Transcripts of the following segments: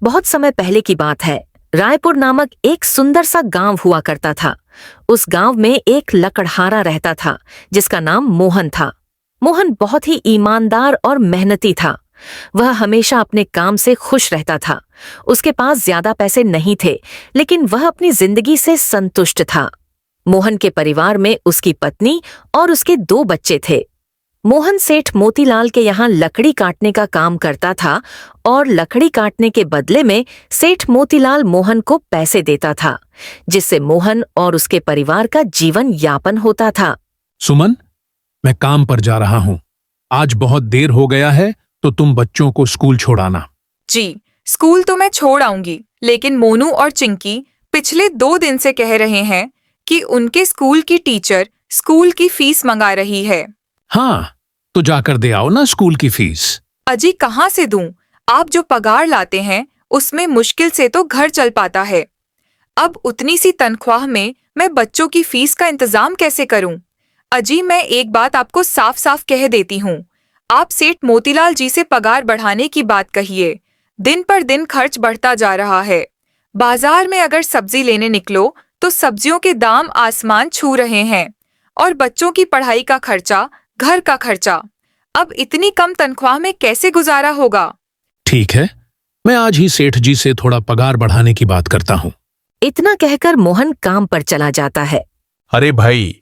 बहुत समय पहले की बात है। रायपुर नामक एक सुंदर सा गांव हुआ करता था। उस गांव में एक लकड़हारा रहता था जिसका नाम मोहन था। मोहन बहुत ही ईमानदार और मेहनती था। वह हमेशा अपने काम से खुश रहता था। उसके पास ज्यादा पैसे नहीं थे, लेकिन वह अपनी जिंदगी से संतुष्ट था। मोहन के परिवार में उसकी पत्नी और उसके 2 बच्चे थे। मोहन सेठ मोतीलाल के यहाँ लकड़ी काटने का काम करता था और लकड़ी काटने के बदले में सेठ मोतीलाल मोहन को पैसे देता था, जिससे मोहन और उसके परिवार का जीवन यापन होता था। सुमन, मैं काम पर जा रहा हूँ। आज बहुत देर हो गया है, तो तुम बच्चों को स्कूल छोड़ाना। जी, स्कूल तो मैं छोड़ आऊंगी, लेकिन मोनू और चिंकी पिछले 2 दिन से कह रहे हैं कि उनके स्कूल की टीचर स्कूल की फीस मंगा रही है। हाँ, तो जाकर दे आओ ना स्कूल की फीस। अजी, कहाँ से दूं? आप जो पगार लाते हैं उसमें मुश्किल से तो घर चल पाता है। अब उतनी सी तनख्वाह में मैं बच्चों की फीस का इंतजाम कैसे करूं? अजी, मैं एक बात आपको साफ साफ कह देती हूँ, आप सेठ मोतीलाल जी से पगार बढ़ाने की बात कहिए। दिन पर दिन खर्च बढ़ता जा रहा है। बाजार में अगर सब्जी लेने निकलो तो सब्जियों के दाम आसमान छू रहे हैं, और बच्चों की पढ़ाई का खर्चा, घर का खर्चा। अब इतनी कम तनख्वाह में कैसे गुजारा होगा? ठीक है, मैं आज ही सेठ जी से थोड़ा पगार बढ़ाने की बात करता हूँ। इतना कहकर मोहन काम पर चला जाता है। अरे भाई,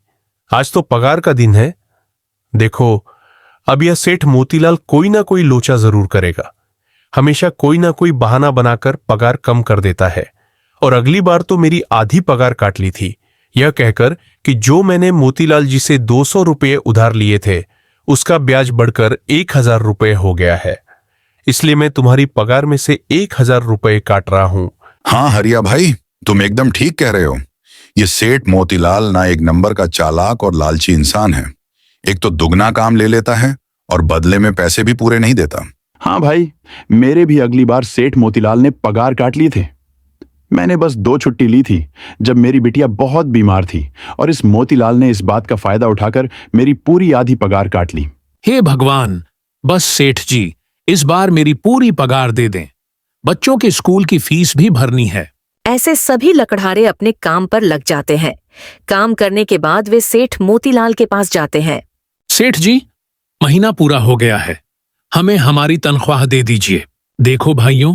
आज तो पगार का दिन है। देखो, अब यह सेठ मोतीलाल कोई ना कोई लोचा जरूर करेगा। हमेशा कोई ना कोई बहाना बनाकर पगार कम कर देता है, और अगली बार तो मेरी आधी पगार काट ली थी, यह कहकर कि जो मैंने मोतीलाल जी से 200 रुपये उधार लिए थे उसका ब्याज बढ़कर 1000 रुपये हो गया है। इसलिए मैं तुम्हारी पगार में से 1000 रुपये काट रहा हूं। हाँ हरिया भाई, तुम एकदम ठीक कह रहे हो। ये सेठ मोतीलाल ना एक नंबर का चालाक और लालची इंसान है। एक तो दुगना काम ले लेता है और बदले में पैसे भी पूरे नहीं देता। हाँ भाई, मेरे भी अगली बार सेठ मोतीलाल ने पगार काट लिए थे। मैंने बस 2 छुट्टी ली थी जब मेरी बिटिया बहुत बीमार थी, और इस मोतीलाल ने इस बात का फायदा उठाकर मेरी पूरी आधी पगार काट ली। हे भगवान, बस सेठ जी इस बार मेरी पूरी पगार दे दें। बच्चों के स्कूल की फीस भी भरनी है। ऐसे सभी लकड़हारे अपने काम पर लग जाते हैं। काम करने के बाद वे सेठ मोतीलाल के पास जाते हैं। सेठ जी, महीना पूरा हो गया है, हमें हमारी तनख्वाह दे दीजिए। देखो भाइयों,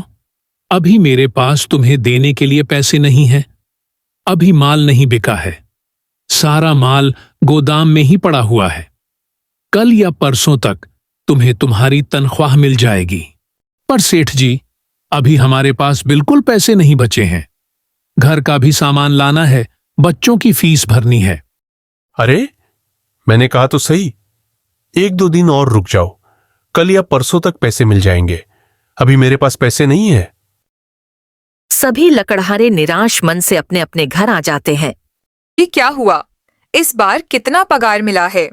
अभी मेरे पास तुम्हें देने के लिए पैसे नहीं हैं। अभी माल नहीं बिका है, सारा माल गोदाम में ही पड़ा हुआ है। कल या परसों तक तुम्हें तुम्हारी तनख्वाह मिल जाएगी। पर सेठ जी, अभी हमारे पास बिल्कुल पैसे नहीं बचे हैं। घर का भी सामान लाना है, बच्चों की फीस भरनी है। अरे, मैंने कहा तो सही, 1-2 दिन और रुक जाओ, कल या परसों तक पैसे मिल जाएंगे। अभी मेरे पास पैसे नहीं है। सभी लकड़हारे निराश मन से अपने अपने घर आ जाते हैं। ये क्या हुआ? इस बार कितना पगार मिला है?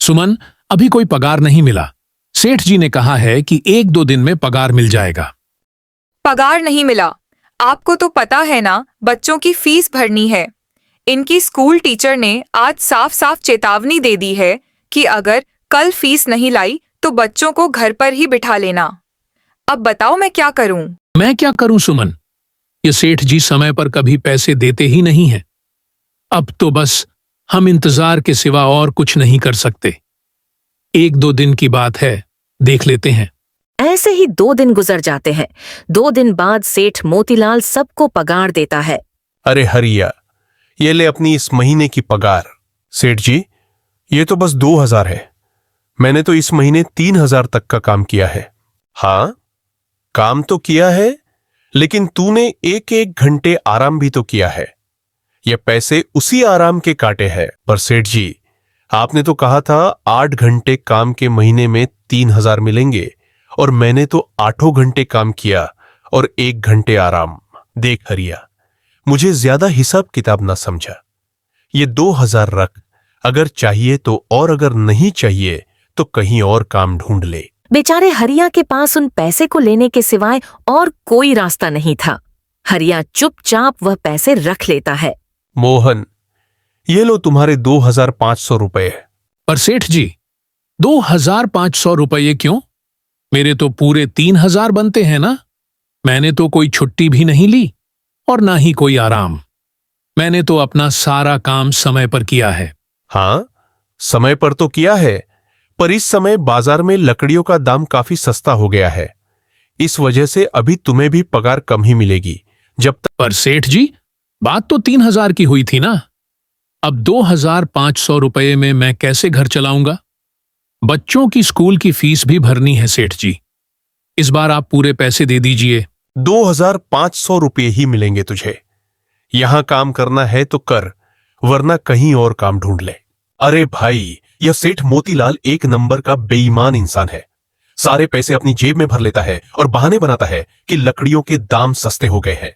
सुमन, अभी कोई पगार नहीं मिला। सेठ जी ने कहा है कि 1-2 दिन में पगार मिल जाएगा। पगार नहीं मिला? आपको तो पता है ना, बच्चों की फीस भरनी है। इनकी स्कूल टीचर ने आज साफ साफ चेतावनी दे दी है कि अगर कल फीस नहीं लाई तो बच्चों को घर पर ही बिठा लेना। अब बताओ मैं क्या करूं? मैं क्या करूं सुमन? ये सेठ जी समय पर कभी पैसे देते ही नहीं हैं। अब तो बस हम इंतजार के सिवा और कुछ नहीं कर सकते। 1-2 दिन की बात है, देख लेते हैं। ऐसे ही 2 दिन गुजर जाते हैं। 2 दिन बाद सेठ मोतीलाल सबको पगार देता है। अरे हरिया, ये ले अपनी इस महीने की पगार। सेठ जी, ये तो बस 2000 है। मैंने तो इस महीने 3000 तक का काम किया है। हाँ, काम तो किया है, लेकिन तूने 1-1 घंटे आराम भी तो किया है। ये पैसे उसी आराम के काटे हैं। पर सेठ जी, आपने तो कहा था 8 घंटे काम के महीने में 3000 मिलेंगे, और मैंने तो 8 घंटे काम किया और 1 घंटे आराम। देख हरिया, मुझे ज्यादा हिसाब किताब ना समझा। ये 2000 रख, अगर चाहिए तो, और अगर नहीं चाहिए तो कहीं और काम ढूंढ ले। बेचारे हरिया के पास उन पैसे को लेने के सिवाय और कोई रास्ता नहीं था। हरिया चुपचाप वह पैसे रख लेता है। मोहन, ये लो तुम्हारे 2500 रुपए। पर सेठ जी, 2500 रुपये क्यों? मेरे तो पूरे 3000 बनते हैं ना। मैंने तो कोई छुट्टी भी नहीं ली और ना ही कोई आराम। मैंने तो अपना सारा काम समय पर किया है। हाँ, समय पर तो किया है, पर इस समय बाजार में लकड़ियों का दाम काफी सस्ता हो गया है। इस वजह से अभी तुम्हें भी पगार कम ही मिलेगी जब तक। पर सेठ जी, बात तो 3,000 की हुई थी ना। अब 2,500 रुपये में मैं कैसे घर चलाऊंगा? बच्चों की स्कूल की फीस भी भरनी है सेठ जी। इस बार आप पूरे पैसे दे दीजिए। 2,500 रुपये ही मिलेंगे तुझे। यहां काम करना है तो कर, वरना कहीं और काम ढूंढ ले। अरे भाई, यह सेठ मोतीलाल एक नंबर का बेईमान इंसान है। सारे पैसे अपनी जेब में भर लेता है और बहाने बनाता है कि लकड़ियों के दाम सस्ते हो गए हैं।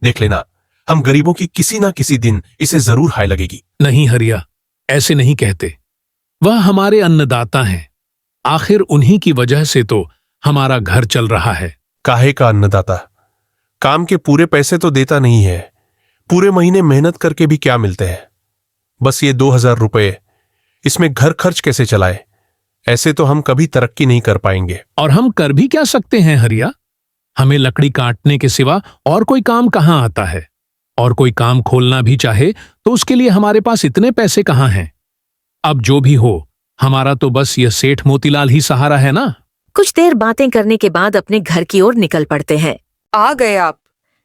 देख लेना, हम गरीबों की किसी ना किसी दिन इसे जरूर हाय लगेगी। नहीं हरिया, ऐसे नहीं कहते। वह हमारे अन्नदाता हैं। आखिर उन्हीं की वजह से तो हमारा घर चल रहा है। काहे का अन्नदाता? काम के पूरे पैसे तो देता नहीं है। पूरे महीने मेहनत करके भी क्या मिलते हैं? बस ये 2,000 रुपये, इसमें घर खर्च कैसे चलाए? ऐसे तो हम कभी तरक्की नहीं कर पाएंगे। और हम कर भी क्या सकते हैं हरिया? हमें लकड़ी काटने के सिवा और कोई काम कहाँ आता है? और कोई काम खोलना भी चाहे तो उसके लिए हमारे पास इतने पैसे कहाँ हैं? अब जो भी हो, हमारा तो बस यह सेठ मोतीलाल ही सहारा है ना। कुछ देर बातें करने के बाद अपने घर की ओर निकल पड़ते हैं। आ गए आप।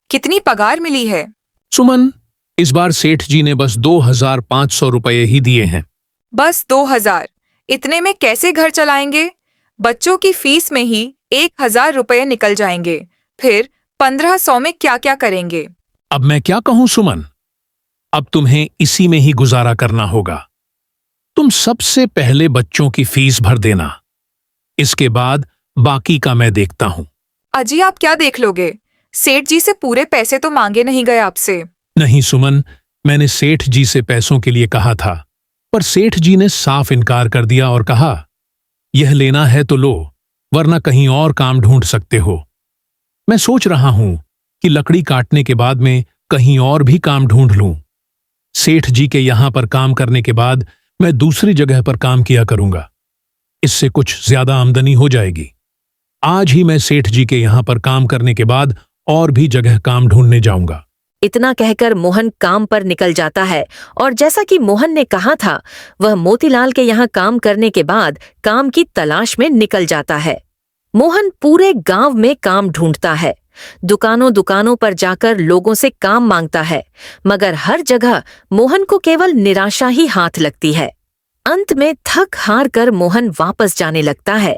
कितनी पगार मिली है? सुमन, इस बार सेठ जी ने बस 2,500 रुपये ही दिए हैं। बस 2,000? इतने में कैसे घर चलाएंगे? बच्चों की फीस में ही 1,000 रुपये निकल जाएंगे। फिर 1,500 में क्या क्या करेंगे? अब मैं क्या कहूं सुमन, अब तुम्हें इसी में ही गुजारा करना होगा। तुम सबसे पहले बच्चों की फीस भर देना, इसके बाद बाकी का मैं देखता हूं। अजी, आप क्या देख लोगे? सेठ जी से पूरे पैसे तो मांगे नहीं गए आपसे। नहीं सुमन, मैंने सेठ जी से पैसों के लिए कहा था, पर सेठ जी ने साफ इनकार कर दिया और कहा, यह लेना है तो लो, वरना कहीं और काम ढूंढ सकते हो। मैं सोच रहा हूं कि लकड़ी काटने के बाद में कहीं और भी काम ढूंढ लूं। सेठ जी के यहां पर काम करने के बाद मैं दूसरी जगह पर काम किया करूंगा। इससे कुछ ज्यादा आमदनी हो जाएगी। आज ही मैं सेठ जी के यहां पर काम करने के बाद और भी जगह काम ढूंढने जाऊंगा। इतना कहकर मोहन काम पर निकल जाता है और जैसा कि मोहन ने कहा था, वह मोतीलाल के यहाँ काम करने के बाद काम की तलाश में निकल जाता है। मोहन पूरे गांव में काम ढूंढता है, दुकानों दुकानों पर जाकर लोगों से काम मांगता है, मगर हर जगह मोहन को केवल निराशा ही हाथ लगती है। अंत में थक हार कर मोहन वापस जाने लगता है।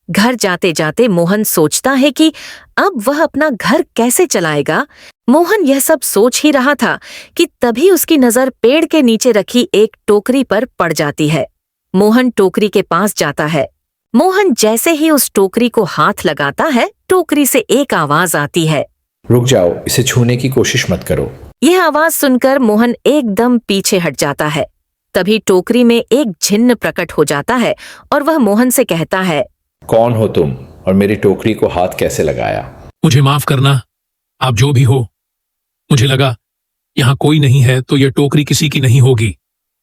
घर जाते जाते मोहन सोचता है कि अब वह अपना घर कैसे चलाएगा। मोहन यह सब सोच ही रहा था कि तभी उसकी नजर पेड़ के नीचे रखी एक टोकरी पर पड़ जाती है। मोहन टोकरी के पास जाता है। मोहन जैसे ही उस टोकरी को हाथ लगाता है, टोकरी से एक आवाज आती है, रुक जाओ, इसे छूने की कोशिश मत करो। यह आवाज सुनकर मोहन एकदम पीछे हट जाता है। तभी टोकरी में एक जिन्न प्रकट हो जाता है और वह मोहन से कहता है, कौन हो तुम और मेरी टोकरी को हाथ कैसे लगाया? मुझे माफ करना, आप जो भी हो। मुझे लगा यहां कोई नहीं है तो यह टोकरी किसी की नहीं होगी,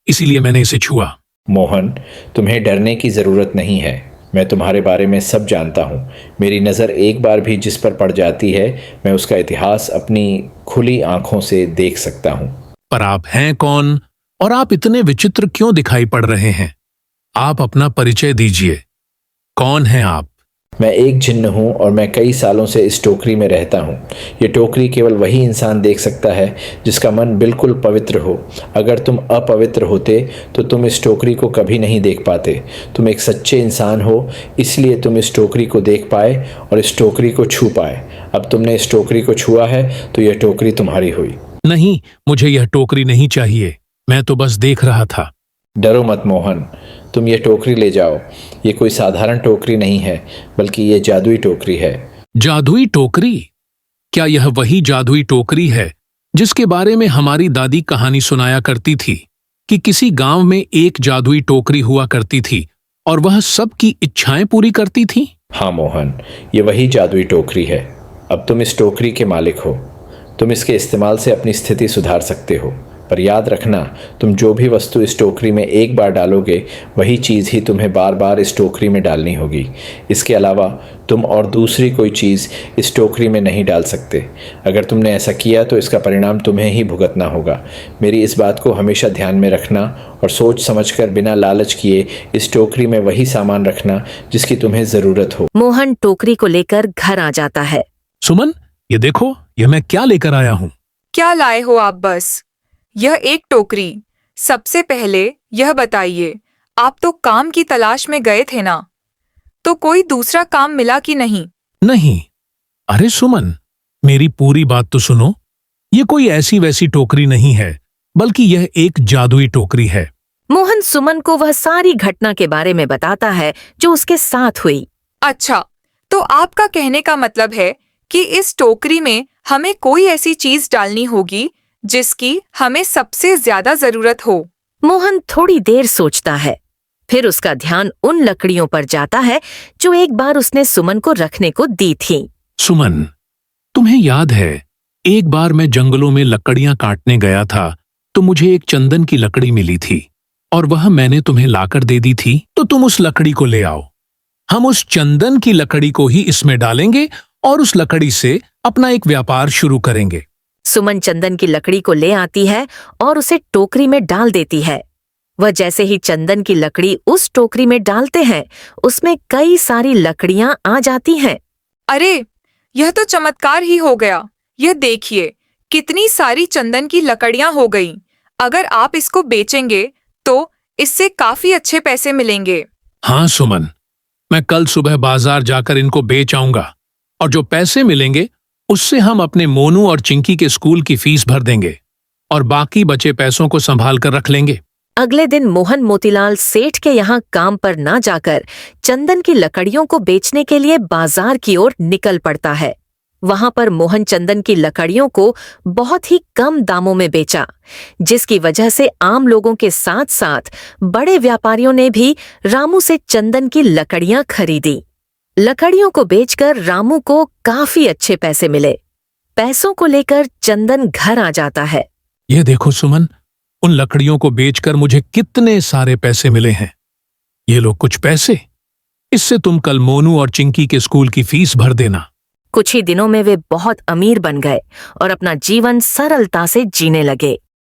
इसीलिए मैंने इसे छुआ। मोहन, तुम्हें डरने की जरूरत नहीं है। मैं तुम्हारे बारे में सब जानता हूँ। मेरी नज़र एक बार भी जिस पर पड़ जाती है, मैं उसका इतिहास अपनी खुली आंखों से देख सकता हूँ। पर आप हैं कौन और आप इतने विचित्र क्यों दिखाई पड़ रहे हैं? आप अपना परिचय दीजिए। कौन हैं आप? मैं एक जिन्न हूँ और मैं कई सालों से इस टोकरी में रहता हूँ। ये टोकरी केवल वही इंसान देख सकता है जिसका मन बिल्कुल पवित्र हो। अगर तुम अपवित्र होते तो तुम इस टोकरी को कभी नहीं देख पाते। तुम एक सच्चे इंसान हो, इसलिए तुम इस टोकरी को देख पाए और इस टोकरी को छू पाए। अब तुमने इस टोकरी को छुआ है तो यह टोकरी तुम्हारी हुई। नहीं, मुझे यह टोकरी नहीं चाहिए। मैं तो बस देख रहा था। डरो मत मोहन, तुम ये टोकरी ले जाओ। ये कोई साधारण टोकरी नहीं है, बल्कि ये जादुई टोकरी है। जादुई टोकरी? क्या यह वही जादुई टोकरी है जिसके बारे में हमारी दादी कहानी सुनाया करती थी कि किसी गांव में एक जादुई टोकरी हुआ करती थी और वह सबकी इच्छाएं पूरी करती थी? हाँ मोहन, ये वही जादुई टोकरी है। अब तुम इस टोकरी के मालिक हो। तुम इसके इस्तेमाल से अपनी स्थिति सुधार सकते हो। पर याद रखना, तुम जो भी वस्तु इस टोकरी में एक बार डालोगे वही चीज़ ही तुम्हें बार बार इस टोकरी में डालनी होगी। इसके अलावा तुम और दूसरी कोई चीज़ इस टोकरी में नहीं डाल सकते। अगर तुमने ऐसा किया तो इसका परिणाम तुम्हें ही भुगतना होगा। मेरी इस बात को हमेशा ध्यान में रखना और सोच समझकर बिना लालच किए इस टोकरी में वही सामान रखना जिसकी तुम्हें ज़रूरत हो। मोहन टोकरी को लेकर घर आ जाता है। सुमन, ये देखो, ये मैं क्या लेकर आया हूँ। क्या लाए हो आप? बस यह एक टोकरी। सबसे पहले यह बताइए, आप तो काम की तलाश में गए थे ना, तो कोई दूसरा काम मिला कि नहीं? नहीं। अरे सुमन, मेरी पूरी बात तो सुनो। ये कोई ऐसी वैसी टोकरी नहीं है, बल्कि यह एक जादुई टोकरी है। मोहन सुमन को वह सारी घटना के बारे में बताता है जो उसके साथ हुई। अच्छा, तो आपका कहने का मतलब है कि इस टोकरी में हमें कोई ऐसी चीज डालनी होगी जिसकी हमें सबसे ज्यादा जरूरत हो। मोहन थोड़ी देर सोचता है, फिर उसका ध्यान उन लकड़ियों पर जाता है जो एक बार उसने सुमन को रखने को दी थी। सुमन, तुम्हें याद है, एक बार मैं जंगलों में लकड़ियां काटने गया था तो मुझे एक चंदन की लकड़ी मिली थी और वह मैंने तुम्हें लाकर दे दी थी। तो तुम उस लकड़ी को ले आओ। हम उस चंदन की लकड़ी को ही इसमें डालेंगे और उस लकड़ी से अपना एक व्यापार शुरू करेंगे। सुमन चंदन की लकड़ी को ले आती है और उसे टोकरी में डाल देती है। वह जैसे ही चंदन की लकड़ी उस टोकरी में डालते हैं, उसमें कई सारी लकड़ियां आ जाती हैं। अरे, यह तो चमत्कार ही हो गया। यह देखिए, कितनी सारी चंदन की लकड़ियां हो गईं। अगर आप इसको बेचेंगे तो इससे काफी अच्छे पैसे मिलेंगे। हाँ सुमन, मैं कल सुबह बाजार जाकर इनको बेच आऊंगा और जो पैसे मिलेंगे उससे हम अपने मोनू और चिंकी के स्कूल की फीस भर देंगे और बाकी बचे पैसों को संभाल कर रख लेंगे। अगले दिन मोहन मोतीलाल सेठ के यहाँ काम पर ना जाकर चंदन की लकड़ियों को बेचने के लिए बाजार की ओर निकल पड़ता है। वहां पर मोहन चंदन की लकड़ियों को बहुत ही कम दामों में बेचा, जिसकी वजह से आम लोगों के साथ साथ बड़े व्यापारियों ने भी रामू से चंदन की लकड़ियां खरीदी। लकड़ियों को बेचकर रामू को काफी अच्छे पैसे मिले। पैसों को लेकर चंदन घर आ जाता है। ये देखो सुमन, उन लकड़ियों को बेचकर मुझे कितने सारे पैसे मिले हैं। ये लो कुछ पैसे, इससे तुम कल मोनू और चिंकी के स्कूल की फीस भर देना। कुछ ही दिनों में वे बहुत अमीर बन गए और अपना जीवन सरलता से जीने लगे।